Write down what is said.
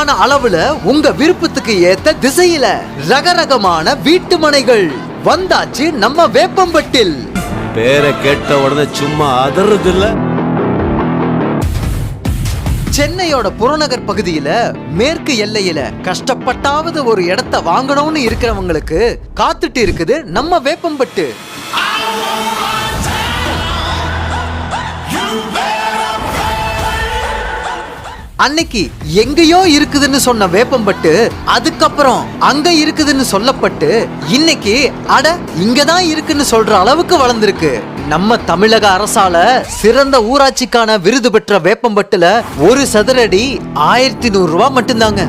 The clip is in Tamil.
குறைவான அளவுல உங்க விருப்பத்துக்கு ஏத்த திசையில ரகரகமான வீட்டு மனைகள் வந்தாச்சு நம்ம வேப்பம்பட்டில். பேரை கேட்ட உடனே சும்மா அதறது இல்ல. சென்னையோட புறநகர் பகுதியில மேற்கு எல்லையில கஷ்டப்பட்டாவது ஒரு இடத்தை வாங்கணும்னு இருக்கிறவங்களுக்கு காத்துட்டு இருக்குது நம்ம வேப்பம்பட்டு. அன்னைக்கு எங்கேயோ இருக்குதுன்னு சொன்ன வேப்பம்பட்டு அதுக்கப்புறம் அங்க இருக்குதுன்னு சொல்லப்பட்டு இன்னைக்கு அட இங்கதான் இருக்குன்னு சொல்ற அளவுக்கு வளர்ந்திருக்கு. நம்ம தமிழக அரசால சிறந்த ஊராட்சிக்கான விருது பெற்ற வேப்பம்பட்டுல ஒரு சதுரடி 1100 ரூபாய் மட்டும்தாங்க.